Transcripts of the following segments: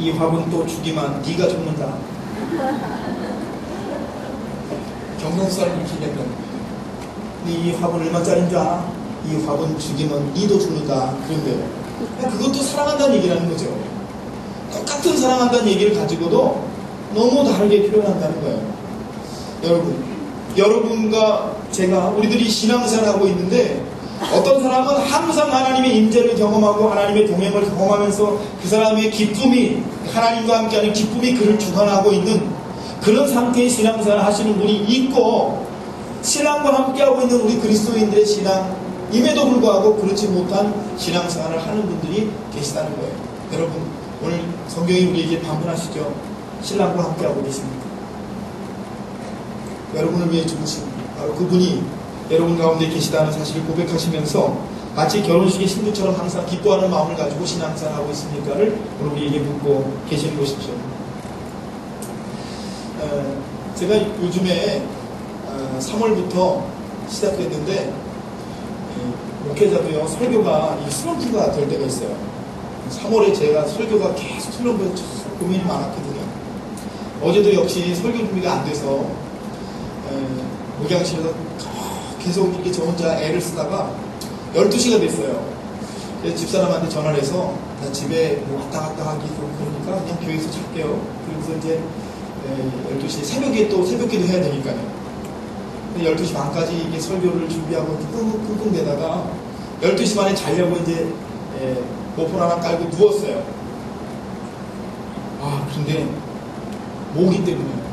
이 화분 또 주기만 네가 죽는다. 경동사를 일으키려면 이 화분 얼마짜리인 줄 알아? 이 화분 죽이면 니도 죽는다. 그런데요. 그것도 사랑한다는 얘기라는 거죠. 똑같은 사랑한다는 얘기를 가지고도 너무 다르게 표현한다는 거예요. 여러분과 제가 우리들이 신앙생활을 하고 있는데 어떤 사람은 항상 하나님의 임재를 경험하고 하나님의 동행을 경험하면서 그 사람의 기쁨이 하나님과 함께하는 기쁨이 그를 주관하고 있는 그런 상태의 신앙생활을 하시는 분이 있고 신앙과 함께하고 있는 우리 그리스도인들의 신앙임에도 불구하고 그렇지 못한 신앙생활을 하는 분들이 계시다는 거예요. 여러분 오늘 성경이 우리에게 반문하시죠. 신랑과 함께하고 계십니다. 여러분을 위해 죽으신 바로 그분이 여러분 가운데 계시다는 사실을 고백하시면서 마치 결혼식의 신부처럼 항상 기뻐하는 마음을 가지고 신앙생활하고 있습니까를 오늘 우리에게 묻고 계시는 것이죠. 제가 요즘에 3월부터 시작했는데 목회자도요 설교가 슬럼프가 될 때가 있어요. 3월에 제가 설교가 계속 슬럼프에 고민이 많았거든요. 어제도 역시 설교 준비가 안 돼서 목양실에서 계속 이렇게 저 혼자 애를 쓰다가 12시가 됐어요. 그래서 집사람한테 전화를 해서 나 집에 뭐 왔다 갔다 하기 좀 그러니까 그냥 교회에서 잘게요. 그래서 이제 12시 새벽에 또 새벽기도 해야 되니까요. 12시 반까지 이게 설교를 준비하고 끙끙대다가 12시 반에 자려고 이제 모폰 하나 깔고 누웠어요. 근데 모기 때문에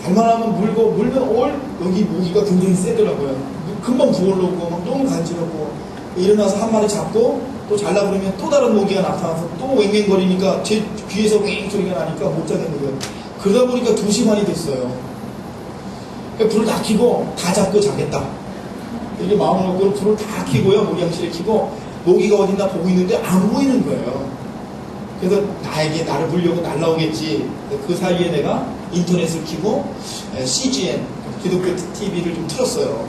잘만 하면 물면 여기 모기가 굉장히 세더라고요. 금방 부어오르고 막 너무 간지럽고 일어나서 한 마리 잡고 또 잘라 그러면 또 다른 모기가 나타나서 또 웽웽거리니까 제 귀에서 웽 소리가 나니까 못 자겠는 거예요. 그러다 보니까 2시 반이 됐어요. 불을 다 켜고 다 잡고 자겠다. 이게 마음을 먹고 불을 다 켜고요. 모기향실에 켜고 모기가 어딨나 보고 있는데 안 보이는 거예요. 그래서 나를 물려고 날라오겠지. 그 사이에 내가 인터넷을 켜고 CGN 기독교 TV를 좀 틀었어요.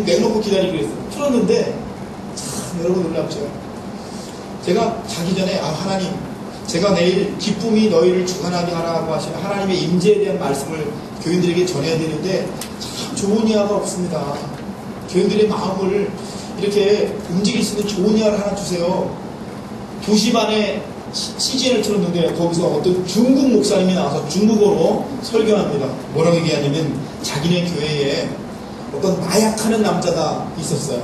내놓고 기다리고 있어요. 틀었는데 참 여러분 놀랍죠. 제가 자기 전에 하나님 제가 내일 기쁨이 너희를 주관하게 하라고 하시는 하나님의 임재에 대한 말씀을 교인들에게 전해야 되는데 참 좋은 이야가 없습니다. 교인들의 마음을 이렇게 움직일 수 있는 좋은 이야를 하나 주세요. 2시 반에 CGN을 틀었는데 거기서 어떤 중국 목사님이 나와서 중국어로 설교합니다. 뭐라고 얘기하냐면 자기네 교회에 어떤 마약하는 남자가 있었어요.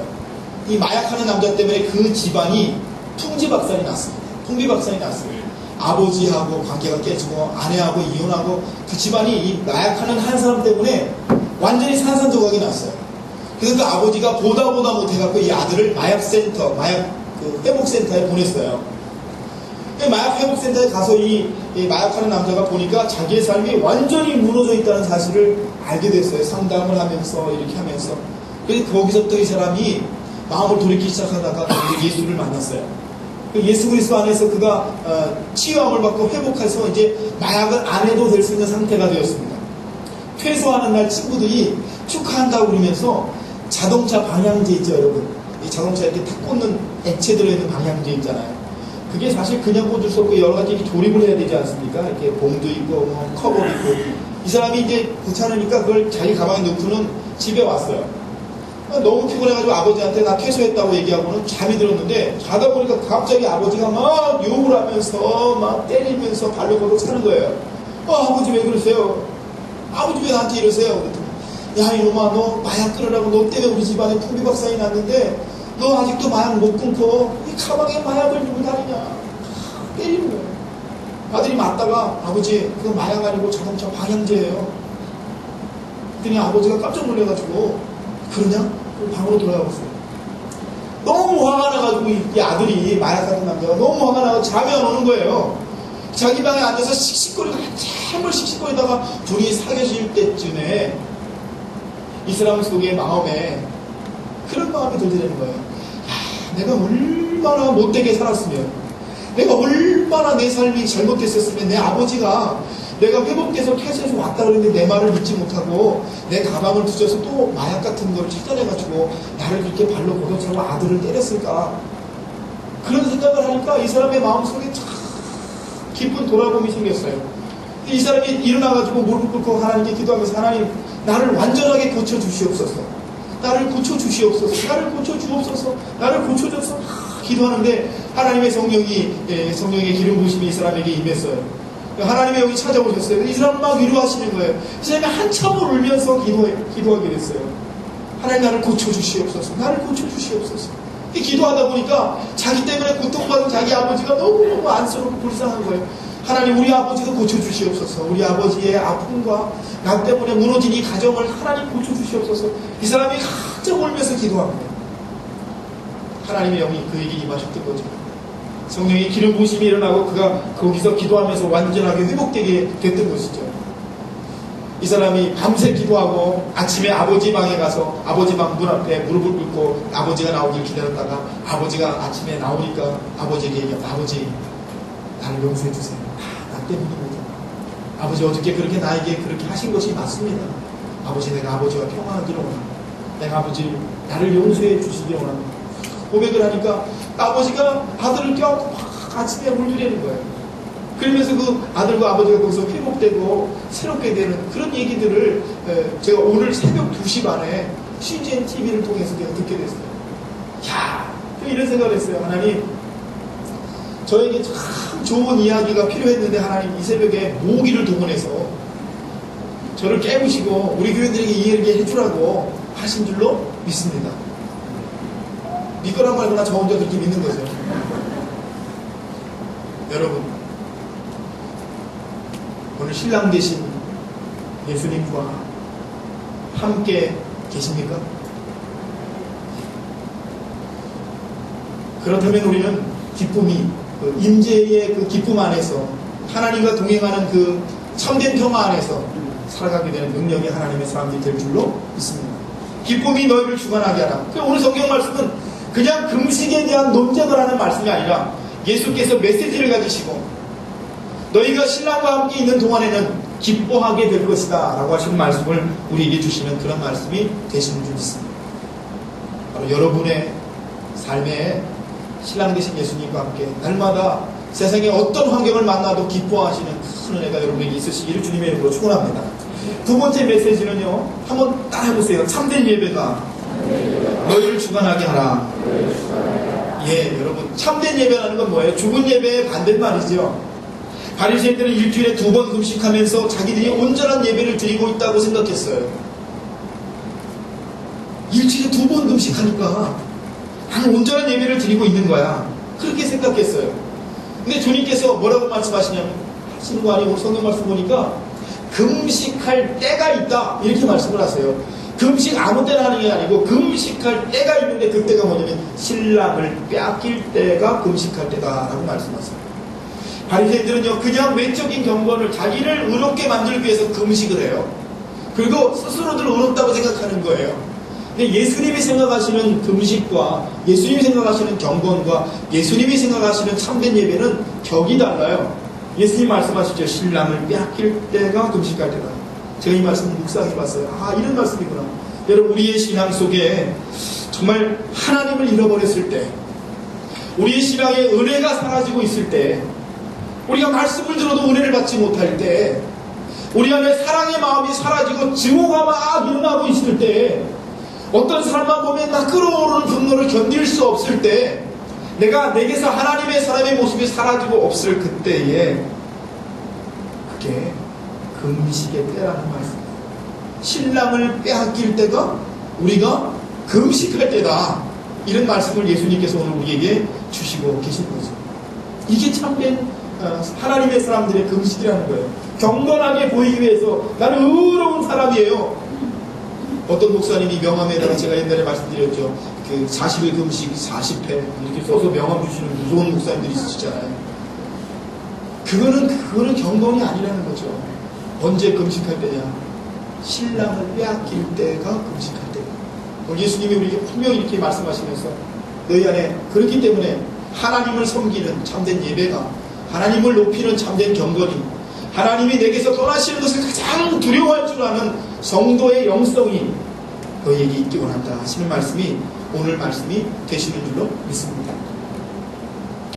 이 마약하는 남자 때문에 그 집안이 풍지박산이 났습니다. 풍비박산이 났어요. 아버지하고 관계가 깨지고 아내하고 이혼하고 그 집안이 이 마약하는 한 사람 때문에 완전히 산산조각이 났어요. 그래서 그 아버지가 보다 못해갖고 이 아들을 마약센터, 회복센터에 보냈어요. 마약 회복센터에 가서 이 마약하는 남자가 보니까 자기의 삶이 완전히 무너져 있다는 사실을 알게 됐어요. 상담을 하면서 이렇게 하면서. 그래서 거기서부터 이 사람이 마음을 돌이키기 시작하다가 예수를 만났어요. 예수 그리스도 안에서 그가 치유함을 받고 회복해서 이제 마약을 안 해도 될 수 있는 상태가 되었습니다. 퇴소하는 날 친구들이 축하한다고 그러면서 자동차 방향제 있죠, 여러분. 이 자동차 이렇게 탁 꽂는 액체 들어있는 방향제 있잖아요. 그게 사실 그냥 꽂을 수 없고 여러 가지 조립을 해야 되지 않습니까? 이렇게 봉도 있고 커버 있고. 이 사람이 이제 귀찮으니까 그걸 자기 가방에 넣고는 집에 왔어요. 너무 피곤해가지고 아버지한테 나 퇴소했다고 얘기하고는 잠이 들었는데 자다 보니까 갑자기 아버지가 막 욕을 하면서 막 때리면서 발로 걷어 차는 거예요. 아버지 왜 그러세요? 아버지 왜 나한테 이러세요? 야 이놈아 너 마약 끊으라고 너 때문에 우리 집안에 풍비박산이 났는데 너 아직도 마약 못 끊고 이 가방에 마약을 들고 다니냐. 때리는 거예요. 아들이 맞다가 아버지 그거 마약 아니고 자동차 방향제예요. 그랬더니 아버지가 깜짝 놀라가지고 그러냐? 방으로 돌아가봤어요. 너무 화가 나가지고 이 아들이 마약하는 남자가 너무 화가 나서 잠이 안 오는 거예요. 자기 방에 앉아서 씩씩거리고 한참을 씩씩거리다가 불이 사겨질 때쯤에 이 사람 속의 마음에 그런 마음이 들게 되는 거예요. 내가 얼마나 못되게 살았으면, 내가 얼마나 내 삶이 잘못됐었으면 내 아버지가 내가 회복돼서 퇴소해서 왔다 그랬는데 내 말을 믿지 못하고 내 가방을 뒤져서 또 마약 같은 걸 찾아내가지고 나를 그렇게 발로 걷어차고 아들을 때렸을까. 그런 생각을 하니까 이 사람의 마음속에 참 깊은 돌아봄이 생겼어요. 이 사람이 일어나가지고 무릎 꿇고 하나님께 기도하면서 하나님 나를 완전하게 고쳐주시옵소서, 나를 고쳐주시옵소서, 나를 고쳐주옵소서, 나를 고쳐줘서 기도하는데 하나님의 성령의 기름 부으심이 이 사람에게 임했어요. 하나님의 영이 찾아오셨어요. 이 사람을 막 위로하시는 거예요. 이 사람이 한참을 울면서 기도하게 됐어요. 하나님 나를 고쳐주시옵소서, 나를 고쳐주시옵소서. 기도하다 보니까 자기 때문에 고통받은 자기 아버지가 너무너무 안쓰럽고 불쌍한 거예요. 하나님 우리 아버지도 고쳐주시옵소서, 우리 아버지의 아픔과 나 때문에 무너진 이 가정을 하나님 고쳐주시옵소서. 이 사람이 한참 울면서 기도한 거예요. 하나님의 영이 그에게 임하셨던 거죠. 성령의 기름 부으심이 일어나고 그가 거기서 기도하면서 완전하게 회복되게 됐던 것이죠. 이 사람이 밤새 기도하고 아침에 아버지 방에 가서 아버지 방 문 앞에 무릎을 꿇고 아버지가 나오길 기다렸다가 아버지가 아침에 나오니까 아버지에게 얘기해요. 아버지 나를 용서해 주세요. 나 때문입니다. 아버지 어저께 그렇게 나에게 그렇게 하신 것이 맞습니다. 아버지 내가 아버지와 평화하기를 원합니다. 내가 아버지 나를 용서해 주시기 원합니다. 고백을 하니까 아버지가 아들을 껴안고 막 아침에 울리려는 거예요. 그러면서 그 아들과 아버지가 거기서 회복되고 새롭게 되는 그런 얘기들을 제가 오늘 새벽 2시 반에 CGN TV를 통해서 제가 듣게 됐어요. 야, 이런 생각을 했어요. 하나님, 저에게 참 좋은 이야기가 필요했는데 하나님 이 새벽에 모기를 동원해서 저를 깨우시고 우리 교인들에게 이해를 해주라고 하신 줄로 믿습니다. 믿거나 말거나 저 혼자 그렇게 믿는 거죠. 여러분, 오늘 신랑 되신 예수님과 함께 계십니까? 그렇다면 우리는 기쁨이, 임재의 그 기쁨 안에서 하나님과 동행하는 그 참된 평화 안에서 살아가게 되는 능력이 하나님의 사람들이 될 줄로 믿습니다. 기쁨이 너희를 주관하게 하라. 오늘 성경 말씀은 그냥 금식에 대한 논쟁을 하는 말씀이 아니라 예수께서 메시지를 가지시고 너희가 신랑과 함께 있는 동안에는 기뻐하게 될 것이다 라고 하시는 말씀을 우리에게 주시는 그런 말씀이 되시는 줄 믿습니다. 바로 여러분의 삶에 신랑 되신 예수님과 함께 날마다 세상에 어떤 환경을 만나도 기뻐하시는 큰 은혜가 여러분에게 있으시기를 주님의 이름으로 축원합니다. 두 번째 메시지는요, 한번 따라해보세요. 참된 예배가 너희를 주관하게 하라. 예, 여러분, 참된 예배라는 건 뭐예요? 죽은 예배의 반대말이죠. 바리새인들은 일주일에 2번 금식하면서 자기들이 온전한 예배를 드리고 있다고 생각했어요. 일주일에 2번 금식하니까 나는 온전한 예배를 드리고 있는 거야. 그렇게 생각했어요. 근데 주님께서 뭐라고 말씀하시냐면, 하시는 거 아니고 성경 말씀 보니까 금식할 때가 있다 이렇게 말씀을 하세요. 금식 아무 때나 하는 게 아니고 금식할 때가 있는데 그때가 뭐냐면 신랑을 빼앗길 때가 금식할 때다라고 말씀하세요. 바리새인들은요 그냥 외적인 경건을 자기를 의롭게 만들기 위해서 금식을 해요. 그리고 스스로들 의롭다고 생각하는 거예요. 근데 예수님이 생각하시는 금식과 예수님이 생각하시는 경건과 예수님이 생각하시는 참된 예배는 격이 달라요. 예수님 말씀하시죠. 신랑을 빼앗길 때가 금식할 때다. 제가 이 말씀 묵상해봤어요. 아, 이런 말씀이구나. 여러분, 우리의 신앙 속에 정말 하나님을 잃어버렸을 때, 우리의 신앙에 은혜가 사라지고 있을 때, 우리가 말씀을 들어도 은혜를 받지 못할 때, 우리 안에 사랑의 마음이 사라지고 증오가 막 일어나고 있을 때, 어떤 사람만 보면 나 끓어오르는 분노를 견딜 수 없을 때, 내게서 하나님의 사람의 모습이 사라지고 없을 그때에 그게 금식의 때라는 말씀입니다. 신랑을 빼앗길 때가 우리가 금식할 때다. 이런 말씀을 예수님께서 오늘 우리에게 주시고 계신 거죠. 이게 참된 하나님의 사람들의 금식이라는 거예요. 경건하게 보이기 위해서 나는 의로운 사람이에요. 어떤 목사님이 명함에다가 제가 옛날에 말씀드렸죠. 그 40일 금식 40회 이렇게 써서 명함 주시는 무서운 목사님들이 있으시잖아요. 그거는 경건이 아니라는 거죠. 언제 금식할 때냐? 신랑을 빼앗길 때가 금식할 때다. 예수님이 우리에게 분명히 이렇게 말씀하시면서 너희 안에 그렇기 때문에 하나님을 섬기는 참된 예배가, 하나님을 높이는 참된 경건이, 하나님이 내게서 떠나시는 것을 가장 두려워할 줄 아는 성도의 영성이 너희에게 있기 원한다 하시는 말씀이 오늘 말씀이 되시는 줄로 믿습니다.